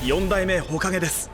4代目火影です。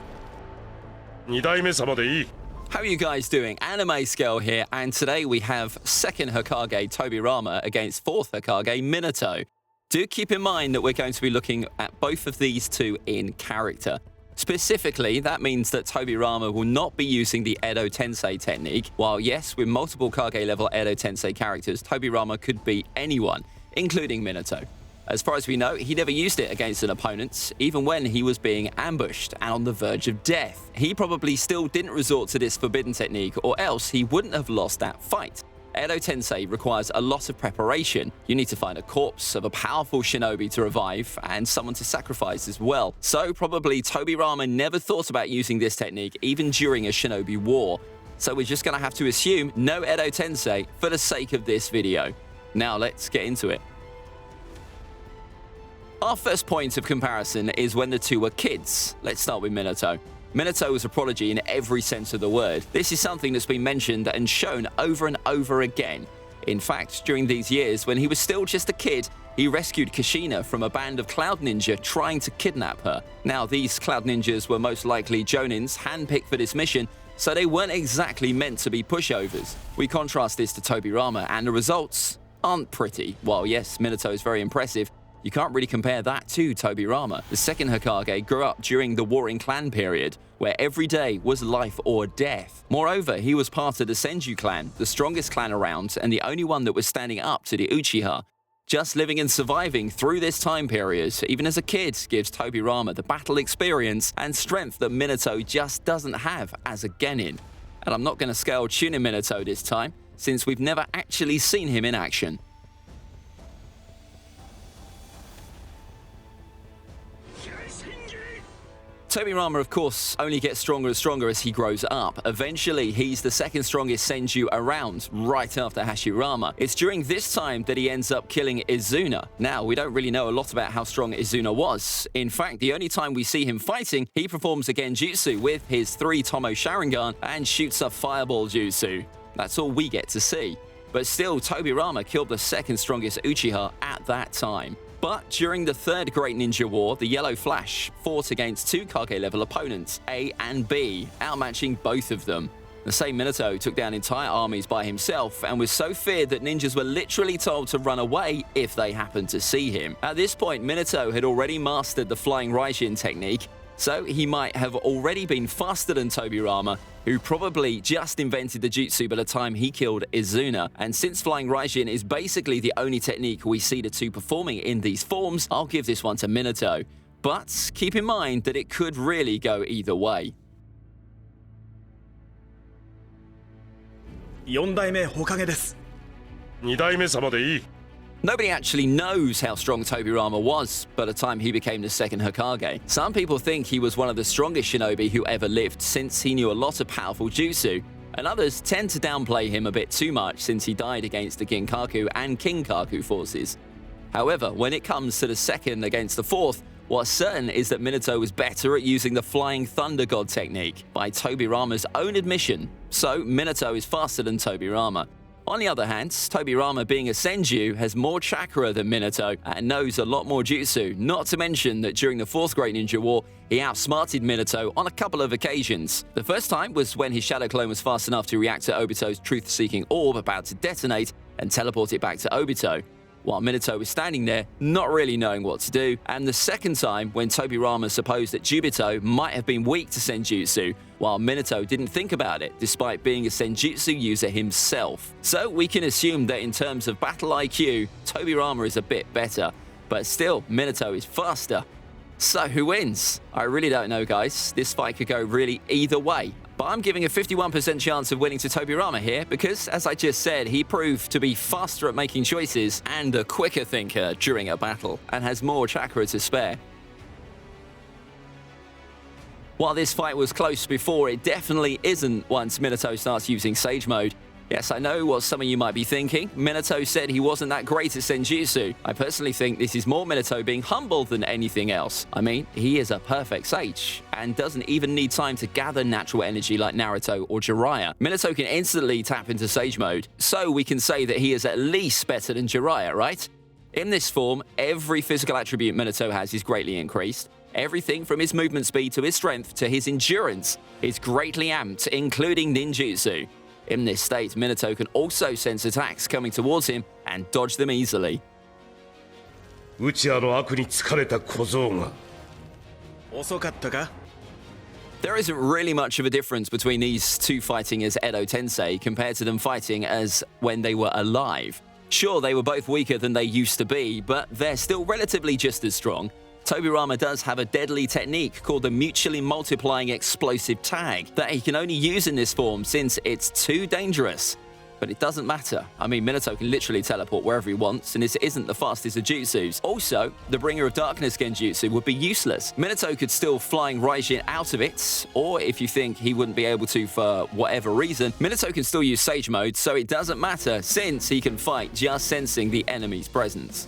2代目様でいい。 How are you guys doing? AnimeScale here, and today we have 2nd Hokage Tobirama against 4th Hokage Minato. Do keep in mind that we're going to be looking at both of these two in character. Specifically, that means that Tobirama will not be using the Edo Tensei technique, while yes, with multiple Kage-level Edo Tensei characters, Tobirama could beat anyone, including Minato. As far as we know, he never used it against an opponent, even when he was being ambushed and on the verge of death. He probably still didn't resort to this forbidden technique, or else he wouldn't have lost that fight. Edo Tensei requires a lot of preparation. You need to find a corpse of a powerful shinobi to revive, and someone to sacrifice as well. So probably Tobirama never thought about using this technique even during a shinobi war. So we're just gonna have to assume no Edo Tensei for the sake of this video. Now let's get into it. Our first point of comparison is when the two were kids. Let's start with Minato. Minato was a prodigy in every sense of the word. This is something that's been mentioned and shown over and over again. In fact, during these years, when he was still just a kid, he rescued Kushina from a band of Cloud Ninja trying to kidnap her. Now, these Cloud Ninjas were most likely Jonins handpicked for this mission, so they weren't exactly meant to be pushovers. We contrast this to Tobirama, and the results aren't pretty. While yes, Minato is very impressive, you can't really compare that to Tobirama. The 2nd Hokage grew up during the Warring Clan period, where every day was life or death. Moreover, he was part of the Senju clan, the strongest clan around and the only one that was standing up to the Uchiha. Just living and surviving through this time period, even as a kid, gives Tobirama the battle experience and strength that Minato just doesn't have as a genin. And I'm not going to scale Chunin Minato this time, since we've never actually seen him in action. Tobirama, of course, only gets stronger and stronger as he grows up. Eventually, he's the 2nd strongest Senju around, right after Hashirama. It's during this time that he ends up killing Izuna. Now, we don't really know a lot about how strong Izuna was. In fact, the only time we see him fighting, he performs a genjutsu with his 3 Tomo Sharingan and shoots a fireball jutsu. That's all we get to see. But still, Tobirama killed the 2nd strongest Uchiha at that time. But during the 3rd Great Ninja War, the Yellow Flash fought against 2 Kage-level opponents, A and B, outmatching both of them. The same Minato took down entire armies by himself and was so feared that ninjas were literally told to run away if they happened to see him. At this point, Minato had already mastered the Flying Raijin technique, so he might have already been faster than Tobirama, who probably just invented the jutsu by the time he killed Izuna. And since Flying Raijin is basically the only technique we see the two performing in these forms, I'll give this one to Minato. But keep in mind that it could really go either way. 4代目火影です。2代目様でいい。 Nobody actually knows how strong Tobirama was by the time he became the 2nd Hokage. Some people think he was one of the strongest shinobi who ever lived, since he knew a lot of powerful jutsu, and others tend to downplay him a bit too much since he died against the Ginkaku and Kinkaku forces. However, when it comes to the 2nd against the 4th, what's certain is that Minato was better at using the Flying Thunder God technique, by Tobirama's own admission, so Minato is faster than Tobirama. On the other hand, Tobirama, being a Senju, has more chakra than Minato and knows a lot more jutsu, not to mention that during the 4th Great Ninja War, he outsmarted Minato on a couple of occasions. The first time was when his shadow clone was fast enough to react to Obito's truth-seeking orb about to detonate and teleport it back to Obito, while Minato was standing there, not really knowing what to do, and the second time when Tobirama supposed that Jubito might have been weak to Senjutsu, while Minato didn't think about it, despite being a Senjutsu user himself. So we can assume that in terms of battle IQ, Tobirama is a bit better, but still, Minato is faster. So who wins? I really don't know, guys. This fight could go really either way. But I'm giving a 51% chance of winning to Tobirama here because, as I just said, he proved to be faster at making choices and a quicker thinker during a battle, and has more chakra to spare. While this fight was close before, it definitely isn't once Minato starts using Sage Mode. Yes, I know what some of you might be thinking. Minato said he wasn't that great at Senjutsu. I personally think this is more Minato being humble than anything else. I mean, he is a perfect sage, and doesn't even need time to gather natural energy like Naruto or Jiraiya. Minato can instantly tap into Sage Mode, so we can say that he is at least better than Jiraiya, right? In this form, every physical attribute Minato has is greatly increased. Everything from his movement speed to his strength to his endurance is greatly amped, including ninjutsu. In this state, Minato can also sense attacks coming towards him and dodge them easily. ウチアの悪に疲れた小僧が。遅かったか？ There isn't really much of a difference between these two fighting as Edo Tensei compared to them fighting as when they were alive. Sure, they were both weaker than they used to be, but they're still relatively just as strong. Tobirama does have a deadly technique called the mutually multiplying explosive tag that he can only use in this form since it's too dangerous. But it doesn't matter. I mean, Minato can literally teleport wherever he wants, and this isn't the fastest of jutsus. Also, the Bringer of Darkness Genjutsu would be useless. Minato could still flying Raijin out of it, or if you think he wouldn't be able to for whatever reason, Minato can still use Sage Mode, so it doesn't matter since he can fight just sensing the enemy's presence.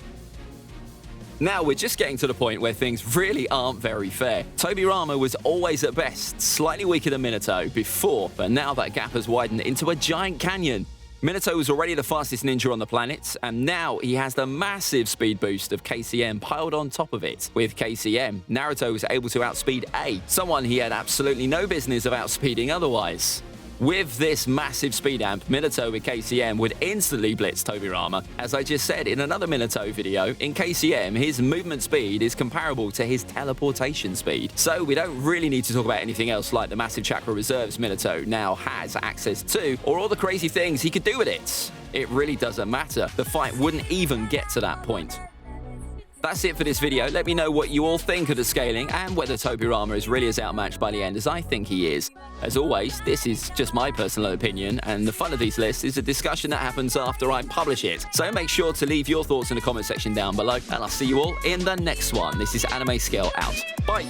Now we're just getting to the point where things really aren't very fair. Tobirama was always at best slightly weaker than Minato before, but now that gap has widened into a giant canyon. Minato was already the fastest ninja on the planet, and now he has the massive speed boost of KCM piled on top of it. With KCM, Naruto was able to outspeed A, someone he had absolutely no business of outspeeding otherwise. With this massive speed amp, Minato with KCM would instantly blitz Tobirama. As I just said in another Minato video, in KCM, his movement speed is comparable to his teleportation speed. So we don't really need to talk about anything else like the massive chakra reserves Minato now has access to, or all the crazy things he could do with it. It really doesn't matter. The fight wouldn't even get to that point. That's it for this video. Let me know what you all think of the scaling and whether Tobirama is really as outmatched by the end as I think he is. As always, this is just my personal opinion, and the fun of these lists is a discussion that happens after I publish it. So make sure to leave your thoughts in the comment section down below, and I'll see you all in the next one. This is AnimeScale out. Bye!